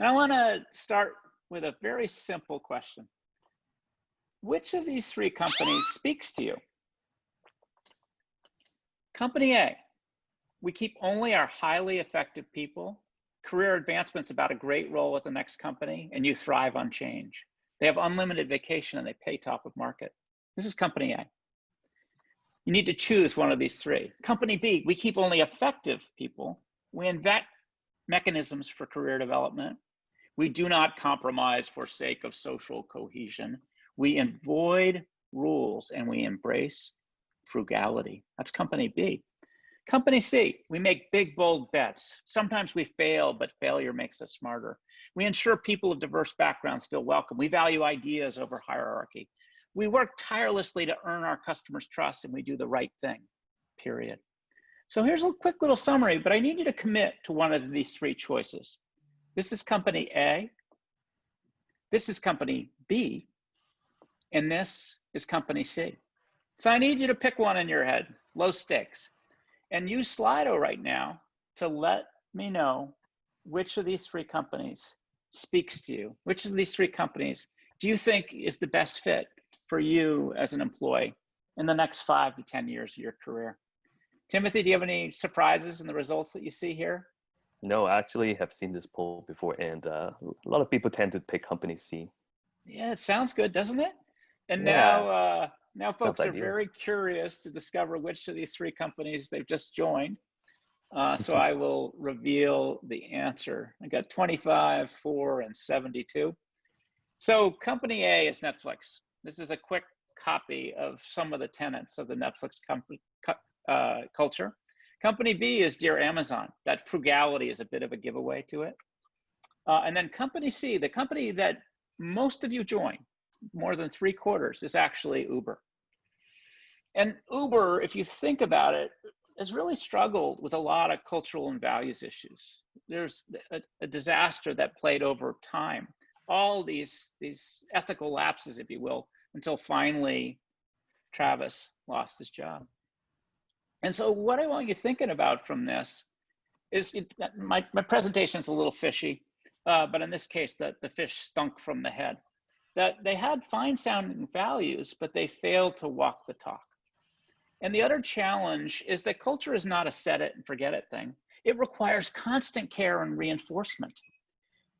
And I want to start with a very simple question. Which of these three companies speaks to you? Company A, we keep only our highly effective people. Career advancement's about a great role at the next company, and you thrive on change. They have unlimited vacation and they pay top of market. This is company A. You need to choose one of these three. Company B, we keep only effective people. We invent mechanisms for career development. We do not compromise for sake of social cohesion. We avoid rules and we embrace frugality. That's company B. Company C, we make big, bold bets. Sometimes we fail, but failure makes us smarter. We ensure people of diverse backgrounds feel welcome. We value ideas over hierarchy. We work tirelessly to earn our customers' trust, and we do the right thing, period. So here's a quick little summary, but I need you to commit to one of these three choices. This is company A, this is company B, and this is company C. So I need you to pick one in your head, low stakes, and use Slido right now to let me know which of these three companies speaks to you. Which of these three companies do you think is the best fit for you as an employee in the next 5 to 10 years of your career? Timothy, do you have any surprises in the results that you see here? No, I actually have seen this poll before, and a lot of people tend to pick company C. Yeah, it sounds good, doesn't it? And Yeah. now folks are very curious to discover which of these three companies they've just joined. So I will reveal the answer. I got 25, 4, and 72. So company A is Netflix. This is a quick copy of some of the tenets of the Netflix culture. Company B is Dear Amazon. That frugality is a bit of a giveaway to it. And then company C, the company that most of you join, more than 3/4, is actually Uber. And Uber, if you think about it, has really struggled with a lot of cultural and values issues. There's a disaster that played over time. All these ethical lapses, if you will, until finally Travis lost his job. And so what I want you thinking about from this is, my presentation's a little fishy, but in this case, the fish stunk from the head. That they had fine sounding values, but they failed to walk the talk. And the other challenge is that culture is not a set it and forget it thing. It requires constant care and reinforcement.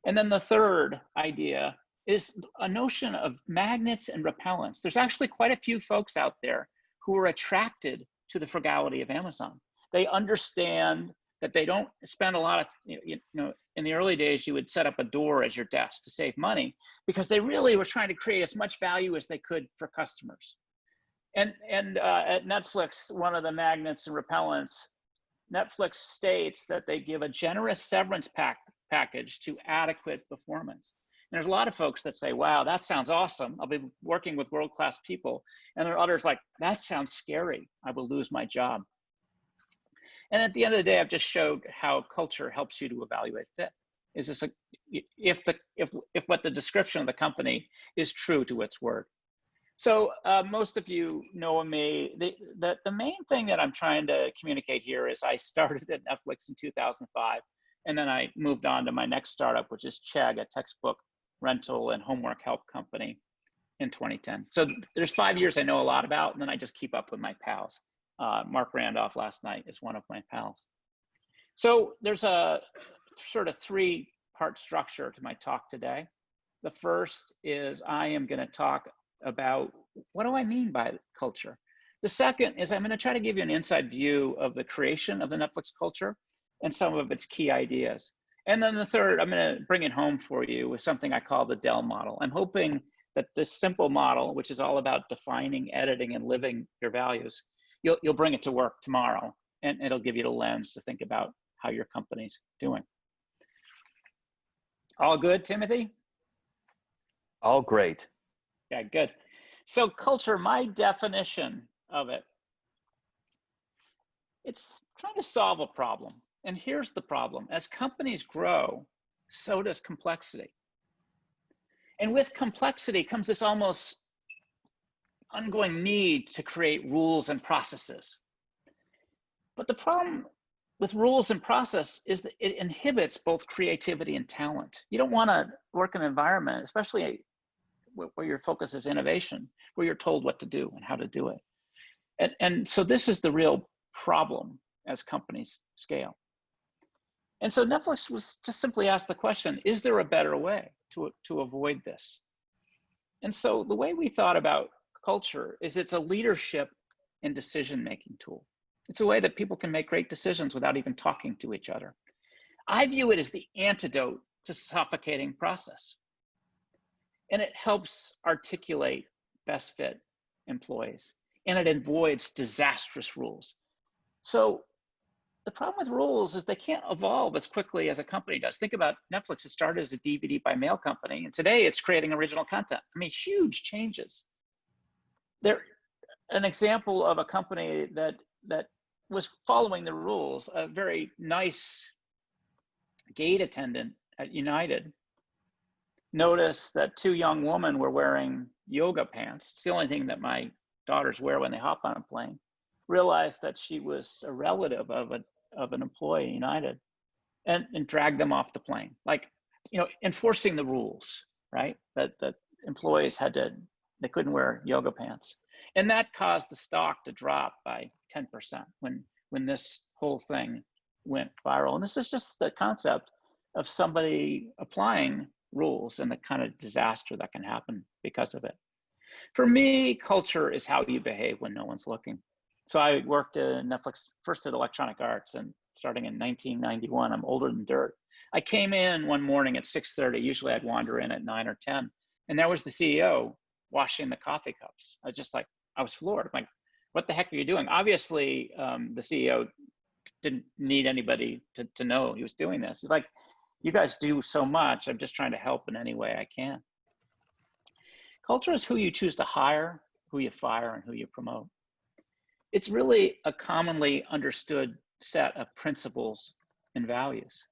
And then the third idea is a notion of magnets and repellents. There's actually quite a few folks out there who are attracted to the frugality of Amazon. They understand that they don't spend a lot of, in the early days, you would set up a door as your desk to save money because they really were trying to create as much value as they could for customers. And at Netflix, one of the magnets and repellents, Netflix states that they give a generous severance package to adequate performance. And there's a lot of folks that say, wow, that sounds awesome. I'll be working with world-class people. And there are others like, that sounds scary. I will lose my job. And at the end of the day, I've just showed how culture helps you to evaluate fit. Is this if what the description of the company is true to its word? So most of you know me. The main thing that I'm trying to communicate here is I started at Netflix in 2005, and then I moved on to my next startup, which is Chegg, a textbook rental and homework help company, in 2010. So there's 5 years I know a lot about, and then I just keep up with my pals. Mark Randolph last night is one of my pals. So there's a sort of 3-part structure to my talk today. The first is I am going to talk about what do I mean by culture. The second is I'm going to try to give you an inside view of the creation of the Netflix culture and some of its key ideas. And then the third, I'm going to bring it home for you with something I call the Dell model. I'm hoping that this simple model, which is all about defining, editing, and living your values, you'll bring it to work tomorrow, and it'll give you the lens to think about how your company's doing. All good, Timothy? All great. Yeah, good. So culture, my definition of it, it's trying to solve a problem. And here's the problem. As companies grow, so does complexity. And with complexity comes this almost ongoing need to create rules and processes. But the problem with rules and process is that it inhibits both creativity and talent. You don't want to work in an environment, especially where your focus is innovation, where you're told what to do and how to do it. And so this is the real problem as companies scale. And so Netflix was just simply asked the question, is there a better way to avoid this? And so the way we thought about culture is it's a leadership and decision-making tool. It's a way that people can make great decisions without even talking to each other. I view it as the antidote to suffocating process. And it helps articulate best fit employees, and it avoids disastrous rules. So the problem with rules is they can't evolve as quickly as a company does. Think about Netflix. It started as a DVD by mail company, and today it's creating original content. I mean, huge changes. They're an example of a company that was following the rules. A very nice gate attendant at United noticed that two young women were wearing yoga pants. It's the only thing that my daughters wear when they hop on a plane. Realized that she was a relative of an employee at United, and dragged them off the plane. Like, enforcing the rules, right? That employees they couldn't wear yoga pants. And that caused the stock to drop by 10% when this whole thing went viral. And this is just the concept of somebody applying rules and the kind of disaster that can happen because of it. For me, culture is how you behave when no one's looking. So I worked at Netflix, first at Electronic Arts, and starting in 1991, I'm older than dirt. I came in one morning at 6:30. Usually I'd wander in at 9 or 10. And there was the CEO washing the coffee cups. I was floored. I'm like, what the heck are you doing? Obviously, the CEO didn't need anybody to know he was doing this. He's like, you guys do so much. I'm just trying to help in any way I can. Culture is who you choose to hire, who you fire, and who you promote. It's really a commonly understood set of principles and values.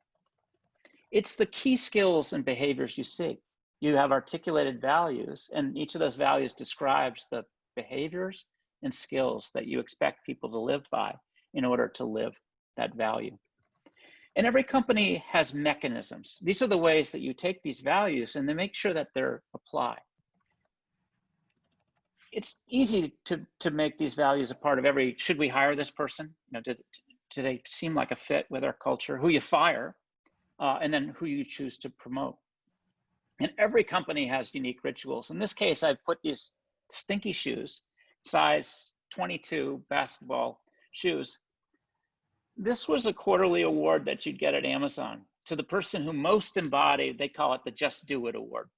It's the key skills and behaviors you seek. You have articulated values, and each of those values describes the behaviors and skills that you expect people to live by in order to live that value. And every company has mechanisms. These are the ways that you take these values and then make sure that they're applied. It's easy to make these values a part of every, should we hire this person? Do they seem like a fit with our culture? Who you fire, and then who you choose to promote. And every company has unique rituals. In this case, I've put these stinky shoes, size 22 basketball shoes. This was a quarterly award that you'd get at Amazon to the person who most embodied, they call it the Just Do It Award.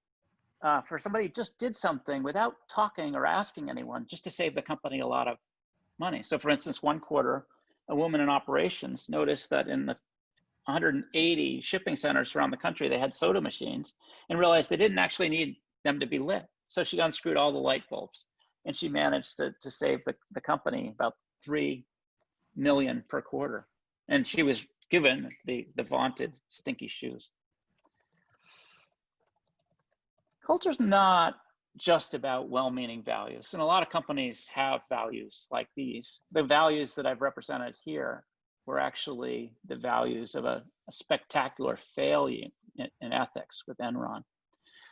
For somebody who just did something without talking or asking anyone, just to save the company a lot of money. So for instance, one quarter, a woman in operations noticed that in the 180 shipping centers around the country, they had soda machines, and realized they didn't actually need them to be lit. So she unscrewed all the light bulbs, and she managed to save the company about $3 million per quarter. And she was given the vaunted stinky shoes. Culture's not just about well-meaning values. And a lot of companies have values like these. The values that I've represented here were actually the values of a spectacular failure in ethics with Enron.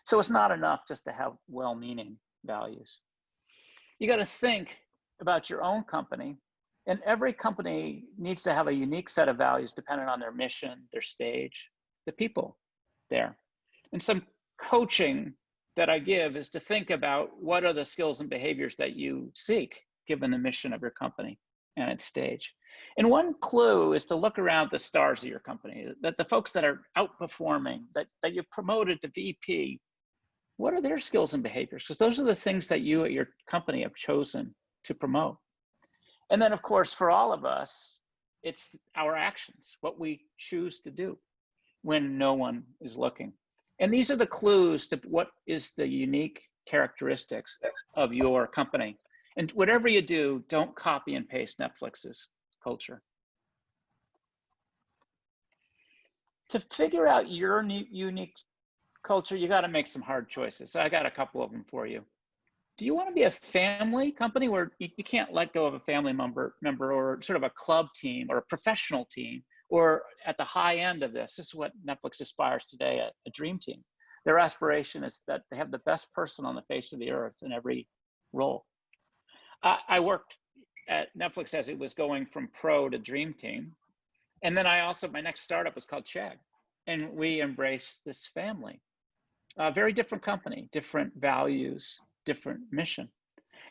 So it's not enough just to have well-meaning values. You got to think about your own company, and every company needs to have a unique set of values depending on their mission, their stage, the people there. And some coaching that I give is to think about what are the skills and behaviors that you seek given the mission of your company and its stage. And one clue is to look around the stars of your company, that the folks that are outperforming, that you've promoted to VP, what are their skills and behaviors? Because those are the things that you at your company have chosen to promote. And then of course, for all of us, it's our actions, what we choose to do when no one is looking. And these are the clues to what is the unique characteristics of your company. And whatever you do, don't copy and paste Netflix's culture. To figure out your unique culture, you got to make some hard choices. So I got a couple of them for you. Do you want to be a family company where you can't let go of a family member, or sort of a club team or a professional team Or at the high end of this is what Netflix aspires today, a dream team. Their aspiration is that they have the best person on the face of the earth in every role. I worked at Netflix as it was going from pro to dream team. And then my next startup was called Chegg. And we embraced this family. A very different company, different values, different mission.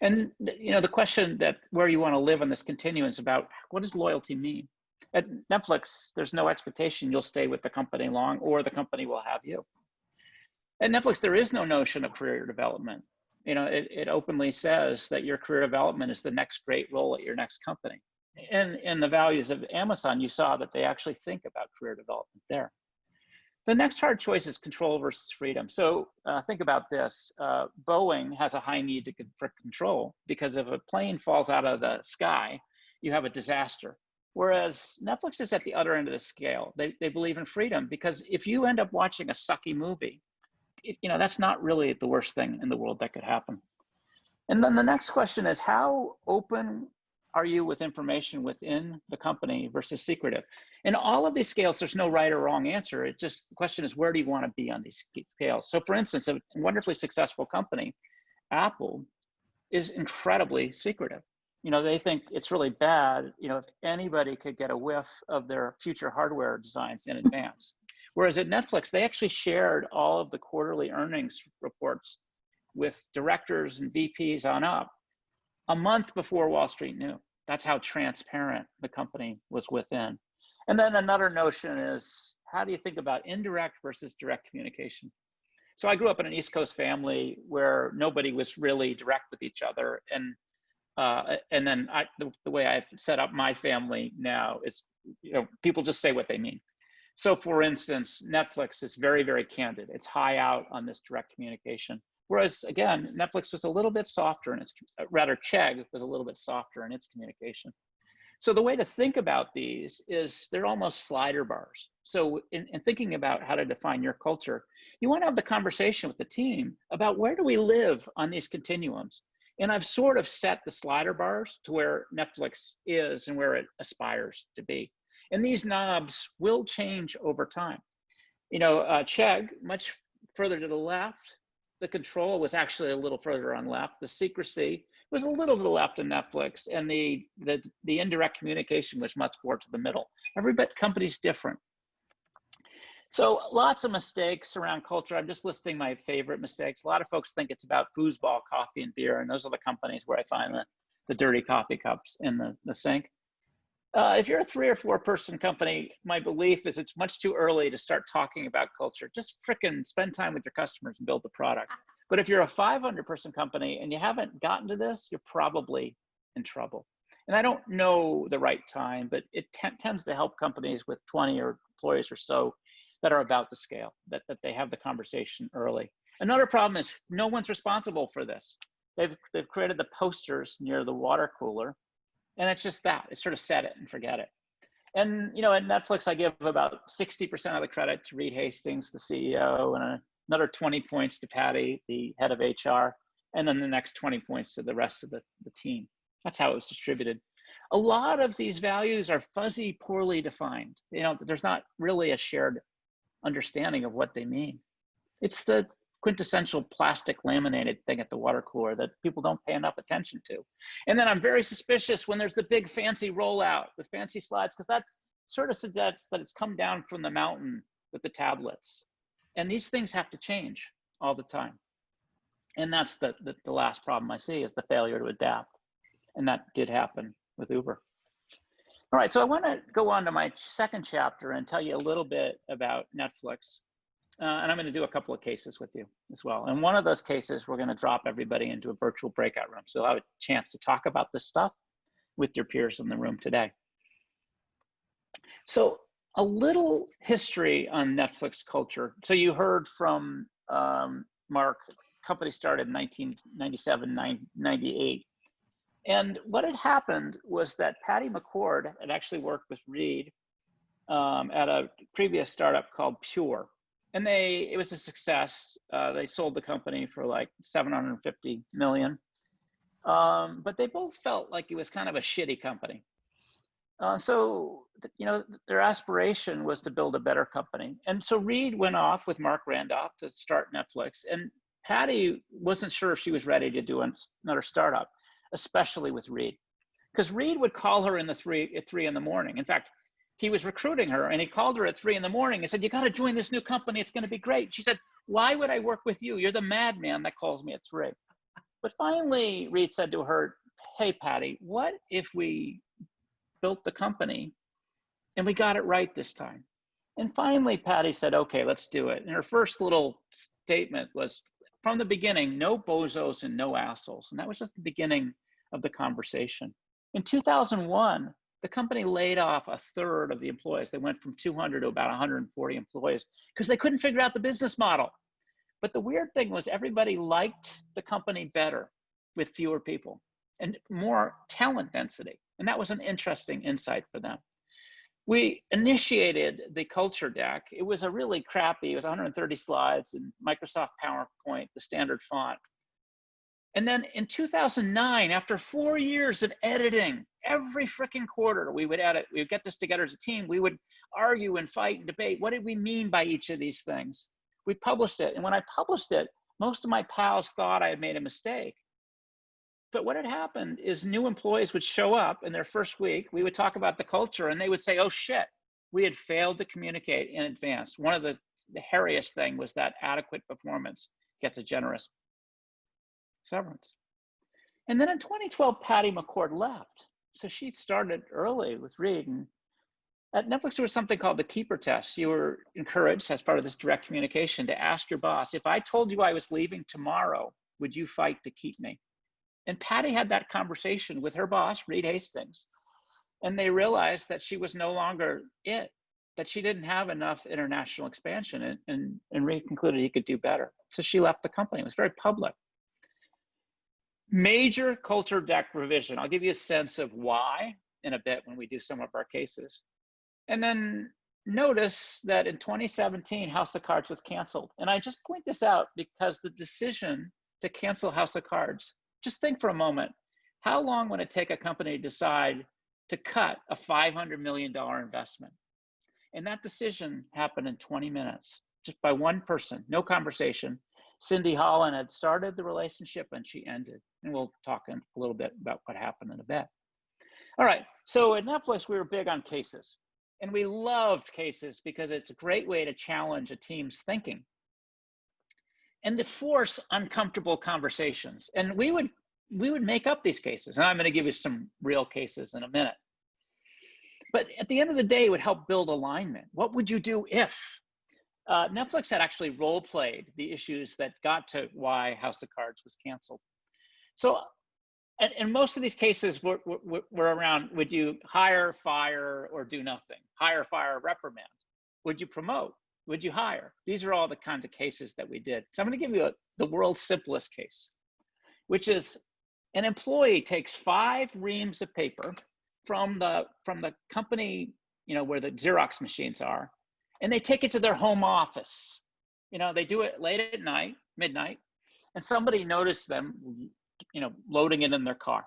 And the question that where you want to live on this continuum is about, what does loyalty mean? At Netflix, there's no expectation you'll stay with the company long or the company will have you. At Netflix, there is no notion of career development. It openly says that your career development is the next great role at your next company. And in the values of Amazon, you saw that they actually think about career development there. The next hard choice is control versus freedom. So think about this. Boeing has a high need for control because if a plane falls out of the sky, you have a disaster. Whereas Netflix is at the other end of the scale. They believe in freedom because if you end up watching a sucky movie, that's not really the worst thing in the world that could happen. And then the next question is, how open are you with information within the company versus secretive? In all of these scales, there's no right or wrong answer. The question is, where do you want to be on these scales? So for instance, a wonderfully successful company, Apple, is incredibly secretive. They think it's really bad, if anybody could get a whiff of their future hardware designs in advance. Whereas at Netflix, they actually shared all of the quarterly earnings reports with directors and VPs on up a month before Wall Street knew. That's how transparent the company was within. And then another notion is, how do you think about indirect versus direct communication? So I grew up in an East Coast family where nobody was really direct with each other. And then the way I've set up my family now is, people just say what they mean. So for instance, Netflix is very, very candid. It's high out on this direct communication. Whereas again, Netflix was a little bit softer in Chegg was a little bit softer in its communication. So the way to think about these is they're almost slider bars. So in thinking about how to define your culture, you want to have the conversation with the team about where do we live on these continuums? And I've sort of set the slider bars to where Netflix is and where it aspires to be. And these knobs will change over time. Chegg, much further to the left, the control was actually a little further on left. The secrecy was a little to the left of Netflix, and the indirect communication was much more to the middle. Every company's different. So lots of mistakes around culture. I'm just listing my favorite mistakes. A lot of folks think it's about foosball, coffee, and beer, and those are the companies where I find the dirty coffee cups in the sink. If you're a 3 or 4 person company, my belief is it's much too early to start talking about culture. Just frickin' spend time with your customers and build the product. But if you're a 500 person company and you haven't gotten to this, you're probably in trouble. And I don't know the right time, but it tends to help companies with 20 employees or so that are about to scale, that they have the conversation early. Another problem is no one's responsible for this. They've created the posters near the water cooler. And it's just that. It's sort of set it and forget it. And, at Netflix, I give about 60% of the credit to Reed Hastings, the CEO, and another 20 points to Patty, the head of HR, and then the next 20 points to the rest of the team. That's how it was distributed. A lot of these values are fuzzy, poorly defined. There's not really a shared understanding of what they mean. It's the quintessential plastic laminated thing at the water cooler that people don't pay enough attention to. And then I'm very suspicious when there's the big fancy rollout with fancy slides, because that sort of suggests that it's come down from the mountain with the tablets. And these things have to change all the time. And that's the last problem I see is the failure to adapt. And that did happen with Uber. All right, so I want to go on to my second chapter and tell you a little bit about Netflix. And I'm going to do a couple of cases with you as well. And one of those cases, we're going to drop everybody into a virtual breakout room. So you'll have a chance to talk about this stuff with your peers in the room today. So a little history on Netflix culture. So you heard from Mark, company started in 1997, 98. And what had happened was that Patty McCord had actually worked with Reed at a previous startup called Pure. And it was a success. They sold the company for like $750 million. But they both felt like it was kind of a shitty company. So, their aspiration was to build a better company. And so Reed went off with Mark Randolph to start Netflix. And Patty wasn't sure if she was ready to do another startup, especially with Reed. Because Reed would call her at 3 in the morning. In fact, he was recruiting her and he called her at 3 in the morning and said, "You got to join this new company. It's going to be great." She said, "Why would I work with you? You're the madman that calls me at 3. But finally, Reed said to her, "Hey, Patty, what if we built the company and we got it right this time?" And finally, Patty said, "Okay, let's do it." And her first little statement was, from the beginning, no bozos and no assholes. And that was just the beginning of the conversation. In 2001, the company laid off a third of the employees. They went from 200 to about 140 employees because they couldn't figure out the business model. But the weird thing was everybody liked the company better with fewer people and more talent density. And that was an interesting insight for them. We initiated the culture deck. It was a really crappy, it was 130 slides in Microsoft PowerPoint, the standard font. And then in 2009, after 4 years of editing, every freaking quarter we would edit, we would get this together as a team, we would argue and fight and debate. What did we mean by each of these things? We published it. And when I published it, most of my pals thought I had made a mistake. But what had happened is new employees would show up in their first week. We would talk about the culture and they would say, "Oh shit, we had failed to communicate in advance." One of the hairiest thing was that adequate performance gets a generous severance. And then in 2012, Patty McCord left. So she started early with Reed. And at Netflix, there was something called the keeper test. You were encouraged as part of this direct communication to ask your boss, "If I told you I was leaving tomorrow, would you fight to keep me?" And Patty had that conversation with her boss, Reed Hastings, and they realized that she was no longer it, that she didn't have enough international expansion, and Reed concluded he could do better. So she left the company. It was very public. Major culture deck revision. I'll give you a sense of why in a bit when we do some of our cases. And then notice that in 2017, House of Cards was canceled. And I just point this out because the decision to cancel House of Cards, just think for a moment, how long would it take a company to decide to cut a $500 million investment? And that decision happened in 20 minutes, just by one person, no conversation. Cindy Holland had started the relationship and she ended. And we'll talk a little bit about what happened in a bit. All right, so at Netflix, we were big on cases. And we loved cases because it's a great way to challenge a team's thinking and to force uncomfortable conversations. And we would make up these cases. And I'm going to give you some real cases in a minute. But at the end of the day, it would help build alignment. What would you do if? Netflix had actually role-played the issues that got to why House of Cards was canceled. So, and most of these cases were around, would you hire, fire, or do nothing? Hire, fire, reprimand. Would you promote? Would you hire? These are all the kinds of cases that we did. So I'm going to give you the world's simplest case, which is an employee takes 5 reams of paper from the company, where the Xerox machines are, and they take it to their home office. They do it late at night, midnight, and somebody noticed them, loading it in their car.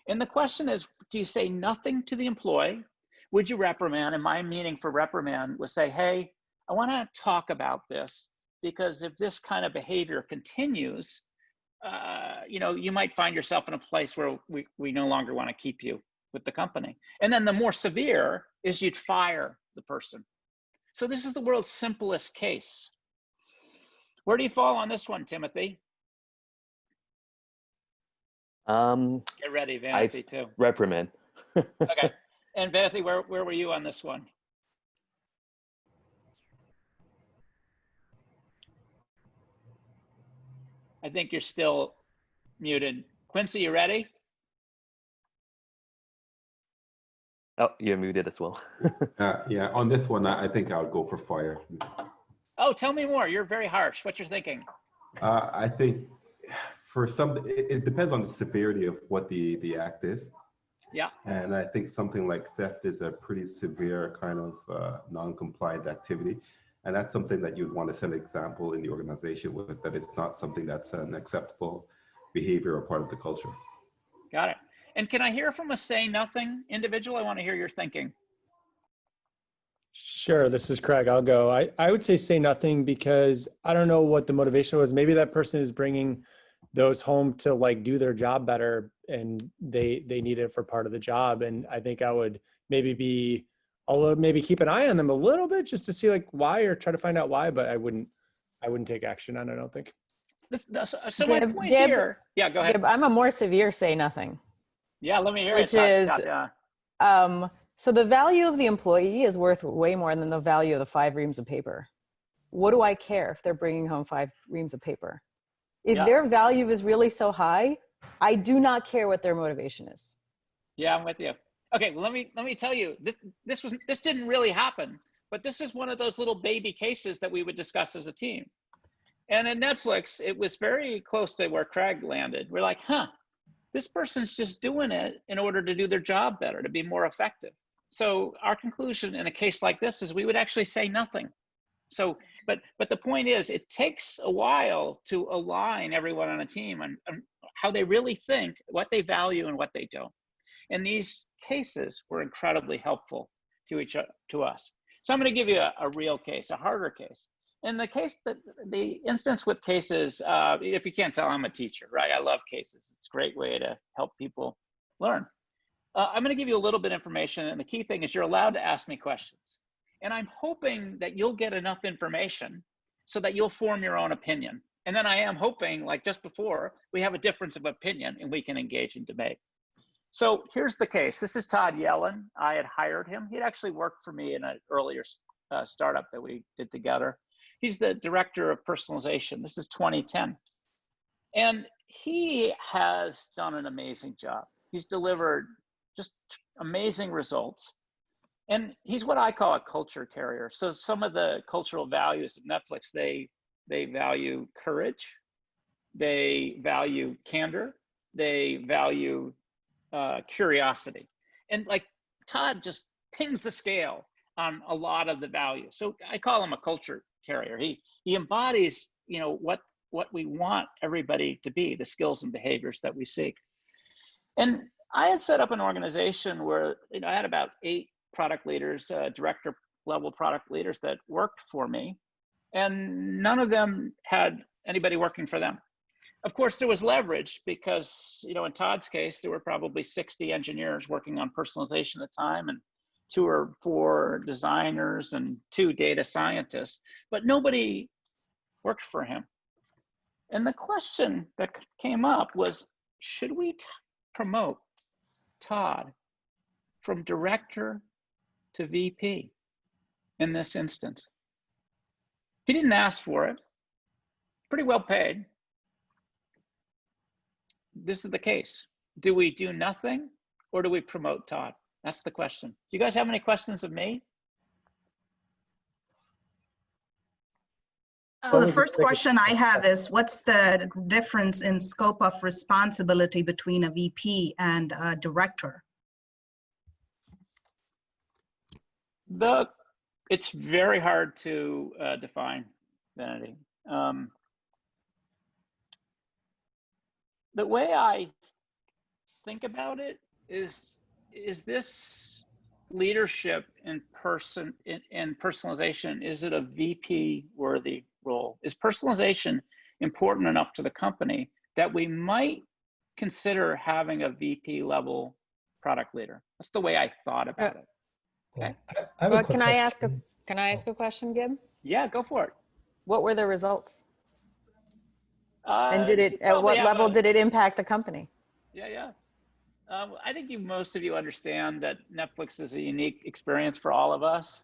And the question is, do you say nothing to the employee? Would you reprimand? And my meaning for reprimand was say, "Hey, I want to talk about this because if this kind of behavior continues, you might find yourself in a place where we no longer want to keep you with the company." And then the more severe is you'd fire the person. So this is the world's simplest case. Where do you fall on this one, Timothy? Get ready, Vanity, too. Reprimand. Okay. And Vanity, where were you on this one? I think you're still muted. Quincy, you ready? Oh, you're muted as well. Yeah, on this one, I think I'll go for fire. Oh, tell me more. You're very harsh. What you're thinking? I think for some, it depends on the severity of what the act is. Yeah. And I think something like theft is a pretty severe kind of non-compliant activity. And that's something that you'd want to set an example in the organization with, that it's not something that's an acceptable behavior or part of the culture. Got it. And can I hear from a say nothing individual? I want to hear your thinking. Sure, this is Craig. I'll go. I would say nothing because I don't know what the motivation was. Maybe that person is bringing those home to like do their job better and they need it for part of the job. And I think I would maybe keep an eye on them a little bit just to see like why or try to find out why, but I wouldn't take action on it, I don't think. So my point here, yeah, go ahead. Gib, I'm a more severe say nothing. Yeah, let me hear which it. is, so the value of the employee is worth way more than the value of the 5 reams of paper. What do I care if they're bringing home 5 reams of paper? If their value is really so high, I do not care what their motivation is. Yeah, I'm with you. Okay, well, let me tell you, this didn't really happen, but this is one of those little baby cases that we would discuss as a team. And at Netflix, it was very close to where Craig landed. We're like, this person's just doing it in order to do their job better, to be more effective. So our conclusion in a case like this is we would actually say nothing. So, but the point is, it takes a while to align everyone on a team on how they really think, what they value and what they don't. And these cases were incredibly helpful to us. So I'm going to give you a real case, a harder case. In the case the instance with cases, if you can't tell, I'm a teacher, right? I love cases. It's a great way to help people learn. I'm going to give you a little bit of information. And the key thing is you're allowed to ask me questions. And I'm hoping that you'll get enough information so that you'll form your own opinion. And then I am hoping, like just before, we have a difference of opinion and we can engage in debate. So here's the case. This is Todd Yellen. I had hired him. He'd actually worked for me in an earlier startup that we did together. He's the director of personalization. This is 2010. And he has done an amazing job. He's delivered just amazing results. And he's what I call a culture carrier. So some of the cultural values of Netflix, they value courage, they value candor, they value curiosity. And like Todd just pings the scale on a lot of the values. So I call him a culture carrier. He embodies, what we want everybody to be, the skills and behaviors that we seek. And I had set up an organization where I had about 8 product leaders, director level product leaders that worked for me, and none of them had anybody working for them. Of course, there was leverage because, in Todd's case, there were probably 60 engineers working on personalization at the time, and 2 or 4 designers and 2 data scientists, but nobody worked for him. And the question that came up was, should we promote Todd from director to VP in this instance? He didn't ask for it, pretty well paid. This is the case. Do we do nothing or do we promote Todd? That's the question. Do you guys have any questions of me? Well, the first question I have is, what's the difference in scope of responsibility between a VP and a director? It's very hard to define, Vanity. The way I think about it is this leadership in personalization, is it a VP worthy role? Is personalization important enough to the company that we might consider having a VP level product leader? That's the way I thought about it. Okay. Well, can I ask a question, Gib? Yeah, go for it. What were the results? And at what level did it impact the company? Yeah. I think most of you understand that Netflix is a unique experience for all of us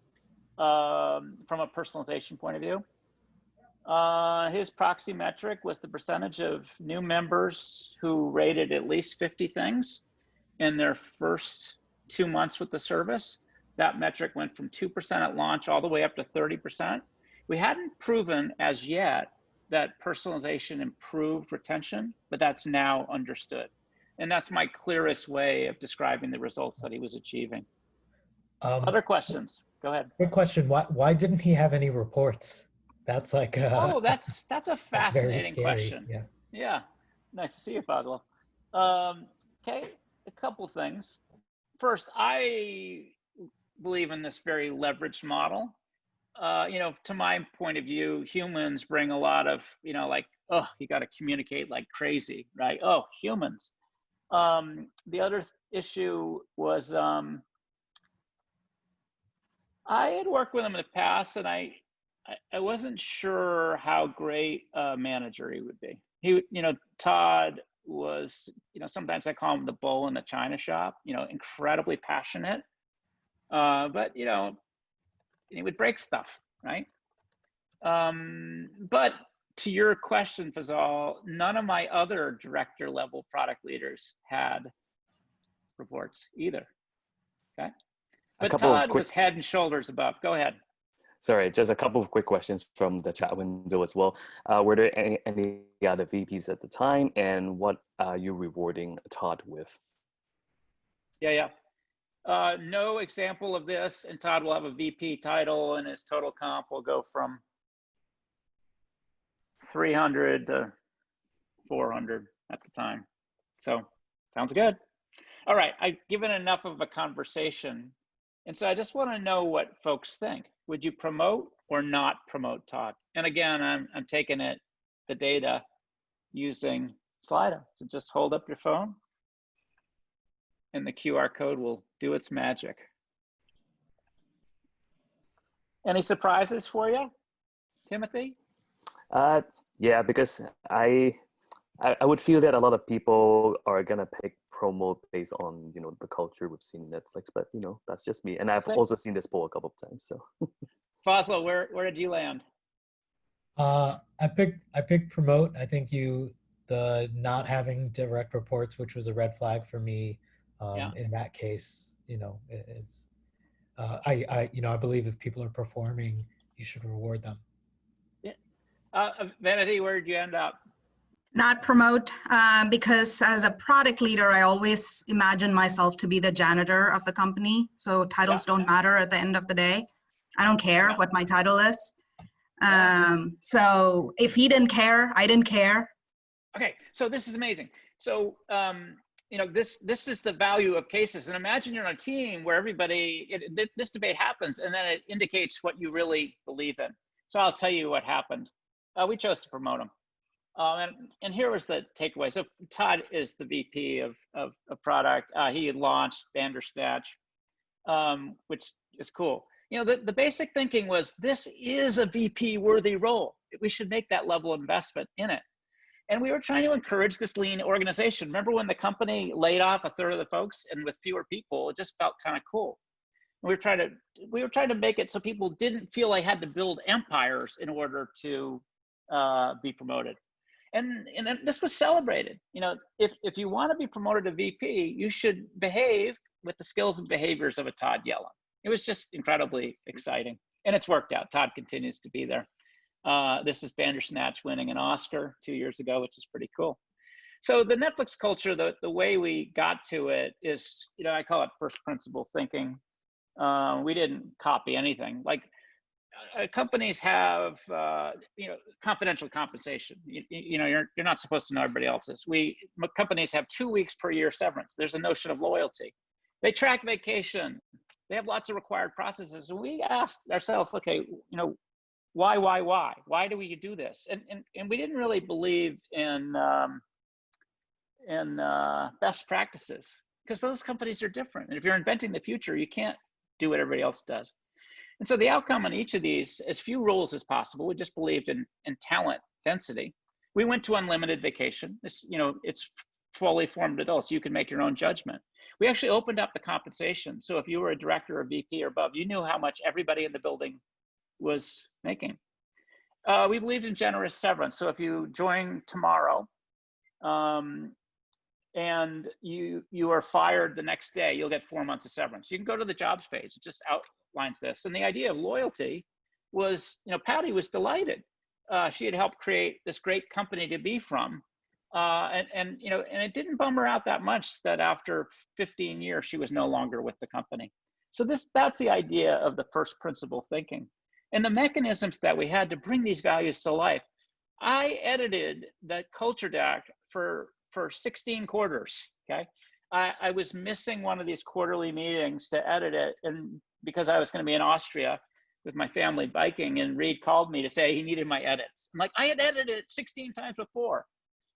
from a personalization point of view. His proxy metric was the percentage of new members who rated at least 50 things in their first 2 months with the service. That metric went from 2% at launch all the way up to 30%. We hadn't proven as yet that personalization improved retention, but that's now understood. And that's my clearest way of describing the results that he was achieving. Other questions? Go ahead. Good question. Why didn't he have any reports? That's like that's a fascinating question. Yeah. Yeah. Nice to see you, Fazal. Okay. a couple things. First, I believe in this very leveraged model. To my point of view, humans bring a lot of, like, oh, you got to communicate like crazy, right? Oh, humans. The other issue was I had worked with him in the past, and I wasn't sure how great a manager he would be. Todd was, sometimes I call him the bull in the china shop, incredibly passionate, but, he would break stuff, right? But to your question, Fazal, none of my other director level product leaders had reports either, okay? But Todd was head and shoulders above. Go ahead. Sorry, just a couple of quick questions from the chat window as well. Were there any other VPs at the time, and what are you rewarding Todd with? Yeah. No example of this, and Todd will have a VP title, and his total comp will go from 300 to 400 at the time. So sounds good. All right, I've given enough of a conversation, and so I just want to know what folks think. Would you promote or not promote Todd? And again, I'm taking the data using Slido. So just hold up your phone, and the QR code will do its magic. Any surprises for you, Timothy? Yeah, because I would feel that a lot of people are gonna pick promote based on the culture we've seen Netflix, but that's just me, and I've also seen this poll a couple of times. So, Fazal, where did you land? I picked promote. I think the not having direct reports, which was a red flag for me. In that case, is I believe if people are performing, you should reward them. Yeah. Vanity, where did you end up? Not promote, because as a product leader, I always imagine myself to be the janitor of the company. So titles don't matter at the end of the day. I don't care what my title is. So if he didn't care, I didn't care. Okay, so this is amazing. So, this is the value of cases. And imagine you're on a team where this debate happens, and then it indicates what you really believe in. So I'll tell you what happened. We chose to promote him. And here was the takeaway. So Todd is the VP of product. He had launched Bandersnatch, which is cool. The basic thinking was, this is a VP worthy role. We should make that level of investment in it. And we were trying to encourage this lean organization. Remember when the company laid off a third of the folks, and with fewer people, it just felt kind of cool. And we were trying to make it so people didn't feel they had to build empires in order to be promoted. And this was celebrated. If you want to be promoted to VP, you should behave with the skills and behaviors of a Todd Yellen. It was just incredibly exciting, and it's worked out. Todd continues to be there. This is Bandersnatch winning an Oscar 2 years ago, which is pretty cool. So the Netflix culture, the way we got to it is, I call it first principle thinking. We didn't copy anything. Like, companies have, confidential compensation. You're not supposed to know everybody else's. Companies have 2 weeks per year severance. There's a notion of loyalty. They track vacation. They have lots of required processes. And we asked ourselves, okay, why? Why do we do this? And we didn't really believe in best practices, because those companies are different. And if you're inventing the future, you can't do what everybody else does. And so the outcome on each of these, as few rules as possible. We just believed in talent density. We went to unlimited vacation. It's fully formed adults. You can make your own judgment. We actually opened up the compensation. So if you were a director or VP or above, you knew how much everybody in the building was making. We believed in generous severance. So if you join tomorrow, and you are fired the next day, you'll get 4 months of severance. You can go to the jobs page. It just outlines this. And the idea of loyalty was, Patty was delighted. She had helped create this great company to be from. And it didn't bum her out that much that after 15 years, she was no longer with the company. So that's the idea of the first principle thinking. And the mechanisms that we had to bring these values to life. I edited the culture deck for 16 quarters, okay? I was missing one of these quarterly meetings to edit it, and because I was going to be in Austria with my family biking, and Reed called me to say he needed my edits. I'm like, I had edited it 16 times before.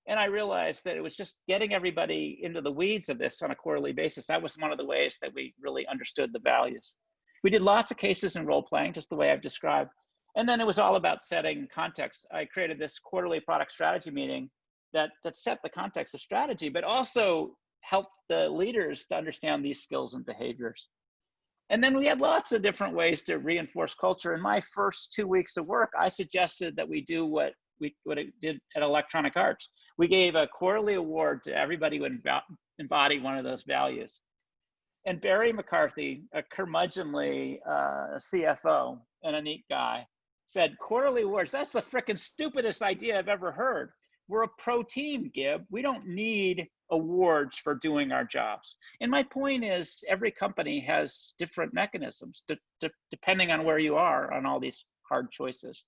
And I realized that it was just getting everybody into the weeds of this on a quarterly basis. That was one of the ways that we really understood the values. We did lots of cases in role playing, just the way I've described. And then it was all about setting context. I created this quarterly product strategy meeting that set the context of strategy, but also helped the leaders to understand these skills and behaviors. And then we had lots of different ways to reinforce culture. In my first 2 weeks of work, I suggested that we do what it did at Electronic Arts. We gave a quarterly award to everybody who embodied one of those values. And Barry McCarthy, a curmudgeonly CFO and a neat guy, said, quarterly awards, that's the frickin' stupidest idea I've ever heard. We're a pro team, Gib. We don't need awards for doing our jobs. And my point is, every company has different mechanisms depending on where you are on all these hard choices.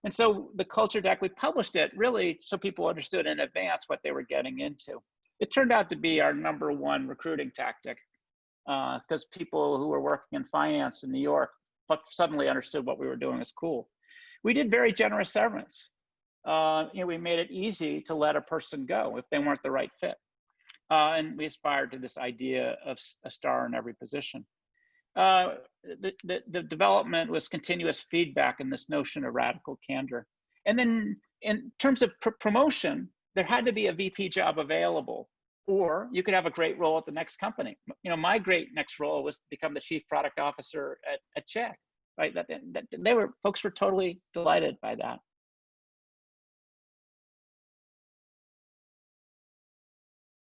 And so the culture deck, we published it really so people understood in advance what they were getting into. It turned out to be our #1 recruiting tactic because people who were working in finance in New York suddenly understood what we were doing was cool. We did very generous severance. We made it easy to let a person go if they weren't the right fit. And we aspired to this idea of a star in every position. The development was continuous feedback and this notion of radical candor. And then in terms of promotion, there had to be a VP job available, or you could have a great role at the next company. My great next role was to become the chief product officer at Chegg, right? Folks were totally delighted by that.